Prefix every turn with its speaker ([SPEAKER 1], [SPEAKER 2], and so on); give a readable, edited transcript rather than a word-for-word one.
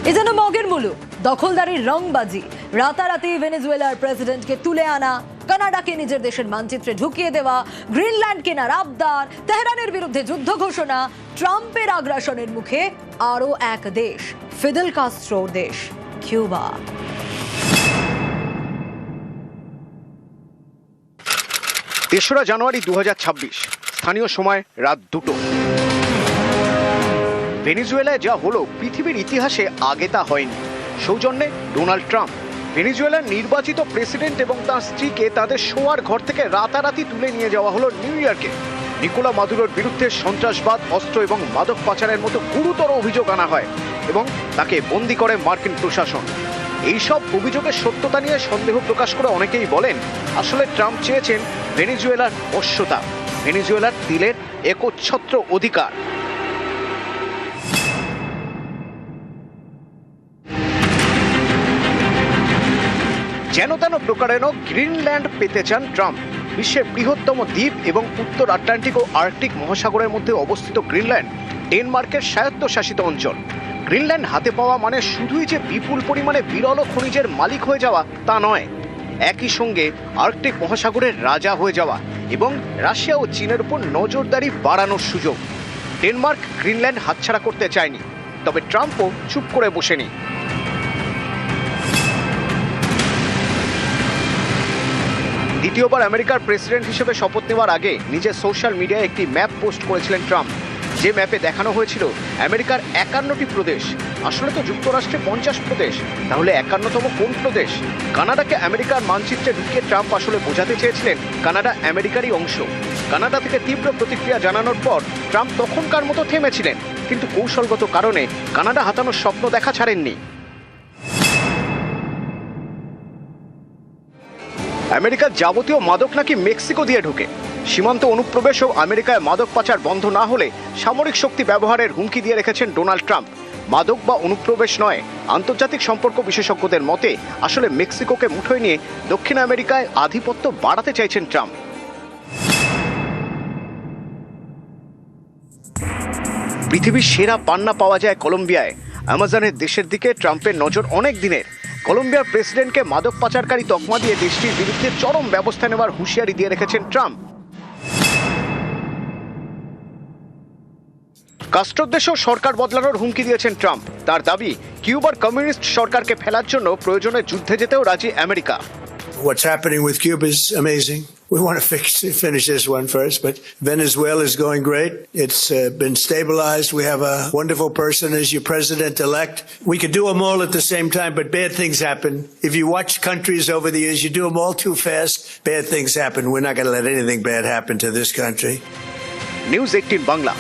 [SPEAKER 1] এ যেন মগের মুলুক, দখলদারির রংবাজি, রাতারাতি ভেনেজুয়েলার প্রেসিডেন্টকে তুলে আনা, কানাডাকে নিজের দেশের মানচিত্রে ঢুকিয়ে দেওয়া, গ্রিনল্যান্ড কেনার আবদার, তেহরানের বিরুদ্ধে যুদ্ধ ঘোষণা, ট্রাম্পের আগ্রাসনের মুখে আরও এক দেশ, ফিদেল কাস্ট্রোর দেশ কিউবা।
[SPEAKER 2] তেসরা জানুয়ারি 2026, স্থানীয় সময় রাত 2টো। ভেনেজুয়েলায় যা হলো পৃথিবীর ইতিহাসে আগে তা হয়নি। সৌজন্যে ডোনাল্ড ট্রাম্প ভেনেজুয়েলার নির্বাচিত প্রেসিডেন্ট এবং তার স্ত্রীকে তাদের শোয়ার ঘর থেকে রাতারাতি তুলে নিয়ে যাওয়া হলো নিউ ইয়র্কে। নিকোলা মাদুরোর বিরুদ্ধে সন্ত্রাসবাদ, অস্ত্র এবং মাদক পাচারের মতো গুরুতর অভিযোগ আনা হয় এবং তাকে বন্দী করে মার্কিন প্রশাসন। এইসব অভিযোগের সত্যতা নিয়ে সন্দেহ প্রকাশ করে অনেকেই বলেন, আসলে ট্রাম্প চেয়েছেন ভেনেজুয়েলার বশ্যতা, ভেনেজুয়েলার তেলের একচ্ছত্র অধিকার। যেন তেন প্রকারেণ গ্রিনল্যান্ড পেতে চান ট্রাম্প। বিশ্বের বৃহত্তম দ্বীপ এবং উত্তর আটলান্টিক ও আর্কটিক মহাসাগরের মধ্যে অবস্থিত গ্রিনল্যান্ড ডেনমার্কের স্বায়ত্তশাসিত অঞ্চল। গ্রিনল্যান্ড হাতে পাওয়া মানে শুধুই যে বিপুল পরিমাণে বিরল খনিজের মালিক হয়ে যাওয়া তা নয়, একই সঙ্গে আর্কটিক মহাসাগরের রাজা হয়ে যাওয়া এবং রাশিয়া ও চীনের উপর নজরদারি বাড়ানোর সুযোগ। ডেনমার্ক গ্রিনল্যান্ড হাতছাড়া করতে চায়নি, তবে ট্রাম্পও চুপ করে বসেনি। দ্বিতীয়বার আমেরিকার প্রেসিডেন্ট হিসেবে শপথ নেওয়ার আগে নিজের সোশ্যাল মিডিয়ায় একটি ম্যাপ পোস্ট করেছিলেন ট্রাম্প, যে ম্যাপে দেখানো হয়েছিল আমেরিকার 51টি প্রদেশ। আসলে তো যুক্তরাষ্ট্রে 50 প্রদেশ, তাহলে 51তম কোন প্রদেশ? কানাডাকে আমেরিকার মানচিত্রে ঢুকিয়ে ট্রাম্প আসলে বোঝাতে চেয়েছিলেন কানাডা আমেরিকারই অংশ। কানাডা থেকে তীব্র প্রতিক্রিয়া জানানোর পর ট্রাম্প তখনকার মতো থেমেছিলেন, কিন্তু কৌশলগত কারণে কানাডা হাতানোর স্বপ্ন দেখা ছাড়েননি। আমেরিকার যাবতীয় মাদক নাকি মেক্সিকো দিয়ে ঢোকে। সীমান্ত অনুপ্রবেশ ও আমেরিকায় মাদক পাচার বন্ধ না হলে সামরিক শক্তি ব্যবহারের হুমকি দিয়ে রেখেছেন ডোনাল্ড ট্রাম্প। মাদক বা অনুপ্রবেশ নয়, আন্তর্জাতিক সম্পর্ক বিশেষজ্ঞদের মতে আসলে মেক্সিকোকে মুঠোয় নিয়ে দক্ষিণ আমেরিকায় আধিপত্য বাড়াতে চাইছেন ট্রাম্প। পৃথিবীর সেরা পান্না পাওয়া যায় কলম্বিয়ায়। অ্যামাজনের দেশের দিকে ট্রাম্পের নজর অনেক দিনের। কলম্বিয়ার প্রেসিডেন্টকে মাদক পাচারকারী তকমা দিয়ে দেশটির বিরুদ্ধে চরম ব্যবস্থা নেওয়ার হুঁশিয়ারি দিয়ে রেখেছেন ট্রাম্প। কাস্ট্রোর দেশেও সরকার বদলানোর হুমকি দিয়েছেন ট্রাম্প। তার দাবি, কিউবার কমিউনিস্ট সরকারকে ফেলার জন্য প্রয়োজনে যুদ্ধে যেতেও রাজি America.
[SPEAKER 3] What's happening with Cuba is amazing. We want to finish this one first, but Venezuela is going great. It's been stabilized. We have a wonderful person as your president-elect. We could do them all at the same time, but bad things happen. If you watch countries over the years, you do them all too fast, bad things happen. We're not going to let anything bad happen to this country.
[SPEAKER 2] News 18 Bangla.